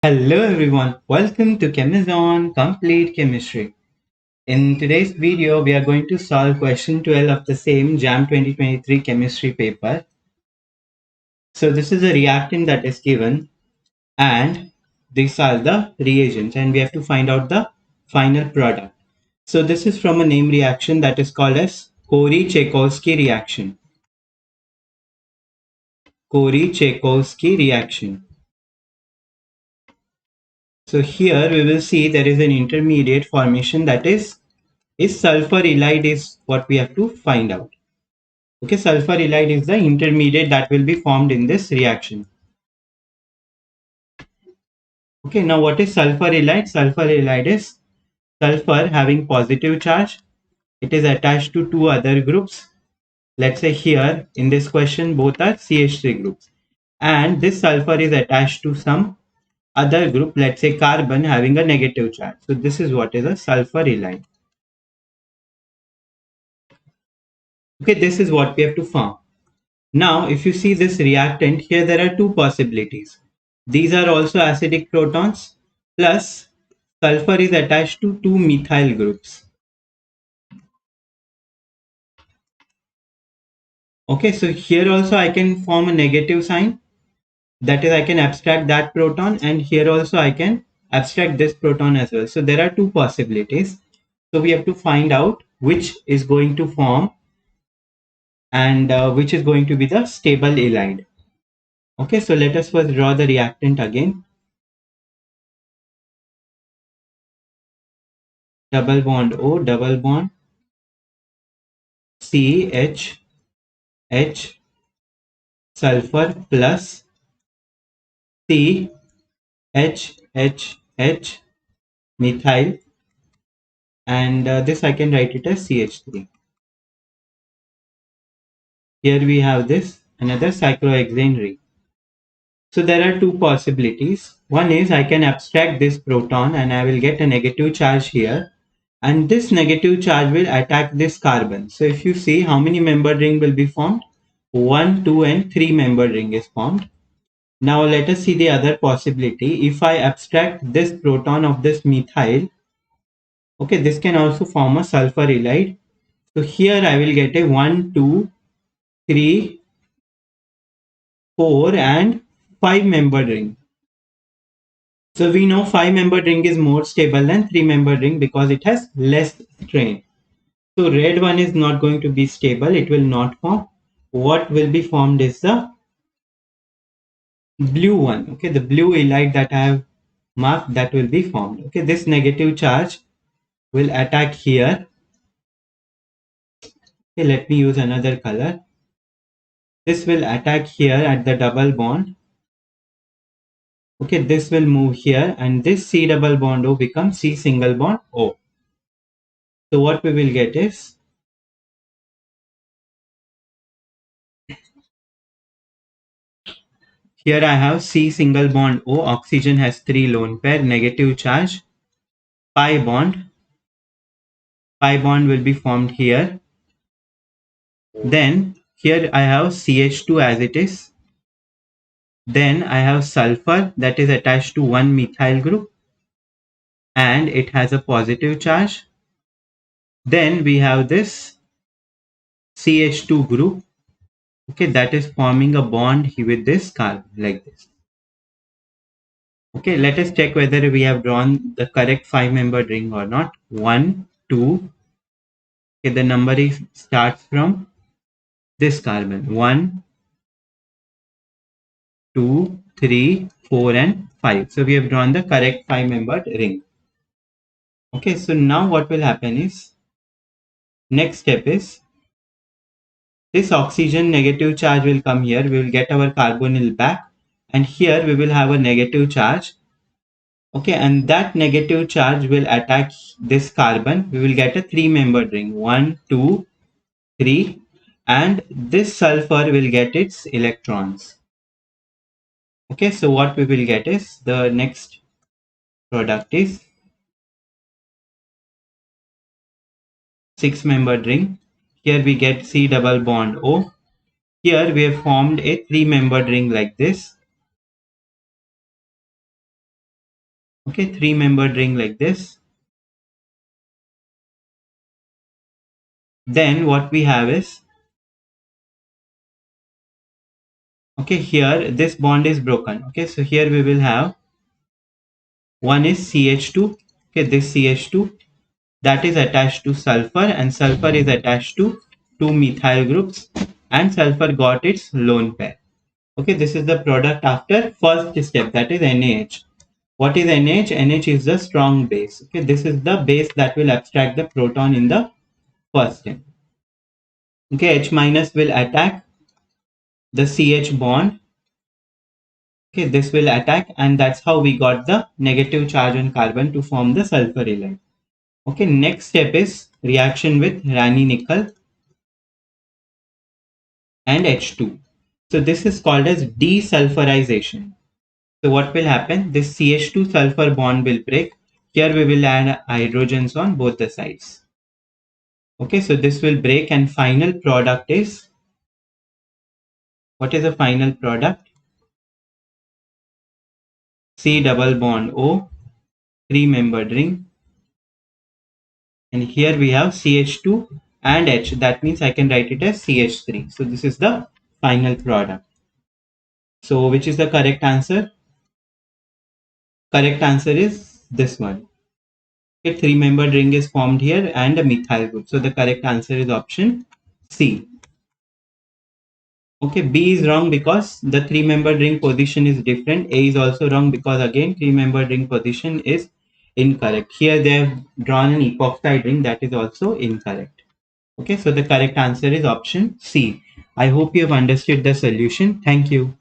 Hello everyone, welcome to Chemizon Complete Chemistry. In today's video, we are going to solve question 12 of the same JAM 2023 chemistry paper. So this is a reactant that is given and these are the reagents and we have to find out the final product. So this is from a name reaction that is called as Corey-Chaykovsky reaction. Corey-Chaykovsky reaction. So here we will see there is an intermediate formation that is sulfur ylide is what we have to find out. Okay, sulfur ylide is the intermediate that will be formed in this reaction. Okay, now what is sulfur ylide? Sulfur ylide is sulfur having positive charge. It is attached to two other groups. Let's say here in this question both are CH3 groups. And this sulfur is attached to some other group, let's say carbon having a negative charge. So this is what is a sulfur ylide. Okay, this is what we have to form. Now, if you see this reactant, here there are two possibilities. These are also acidic protons, plus sulfur is attached to two methyl groups. Okay, so here also I can form a negative sign. That is, I can abstract that proton, and here also I can abstract this proton as well. So there are two possibilities. So we have to find out which is going to form and which is going to be the stable ylide. Okay, so let us first draw the reactant again. Double bond O, double bond CH, H, sulfur plus C, H, methyl, and this I can write it as CH3. Here we have this another cyclohexane ring. So there are two possibilities. One is I can abstract this proton and I will get a negative charge here, and this negative charge will attack this carbon. So if you see how many membered ring will be formed, 1, 2 and 3 membered ring is formed. Now let us see the other possibility. If I abstract this proton of this methyl, okay, this can also form a sulfur ylide. So here I will get a 1, 2, 3, 4 and 5 membered ring. So we know 5 membered ring is more stable than 3 membered ring because it has less strain. So red one is not going to be stable. It will not form. What will be formed is the blue one. Okay, the blue ylide that I have marked, that will be formed. Okay, this negative charge will attack here. Okay, let me use another color. This will attack here at the double bond. Okay, this will move here and this C double bond O becomes C single bond O. So what we will get is here I have C single bond O. Oxygen has 3 lone pair, negative charge. Pi bond. Pi bond will be formed here. Then here I have CH2 as it is. Then I have sulfur that is attached to one methyl group and it has a positive charge. Then we have this CH2 group. Okay, that is forming a bond with this carbon like this. Okay, let us check whether we have drawn the correct 5-membered ring or not. 1, 2. Okay, the number starts from this carbon. 1, 2, 3, 4 and 5. So we have drawn the correct 5-membered ring. Okay, so now what will happen is, next step is, this oxygen negative charge will come here. We will get our carbonyl back and here we will have a negative charge. Okay, and that negative charge will attack this carbon. We will get a 3-membered ring. 1, 2, 3 and this sulfur will get its electrons. Okay, so what we will get is the next product is 6-membered ring. Here we get C double bond O. Here we have formed a 3-membered ring like this. Okay, 3-membered ring like this. Then what we have is, okay, here this bond is broken. Okay, so here we will have one is CH2. Okay, this CH2 that is attached to sulfur, and sulfur is attached to two methyl groups, and sulfur got its lone pair. Okay, this is the product after first step, that is NaH. What is NH? NH is the strong base. Okay, this is the base that will abstract the proton in the first step. Okay, H minus will attack the CH bond. Okay, this will attack, and that's how we got the negative charge on carbon to form the sulfur halide. Okay, next step is reaction with Raney nickel and H2. So this is called as desulfurization. So what will happen? This CH2 sulfur bond will break. Here we will add hydrogens on both the sides. Okay, so this will break, and final product is, what is the final product? C double bond O, 3-membered ring. And here we have CH2 and H. That means I can write it as CH3. So this is the final product. So which is the correct answer? Correct answer is this one. A 3-membered ring is formed here and a methyl group. So the correct answer is option C. Okay, B is wrong because the 3-membered ring position is different. A is also wrong because again 3-membered ring position is incorrect. Here they have drawn an epoxide ring, that is also incorrect. Okay, so the correct answer is option C. I hope you have understood the solution. Thank you.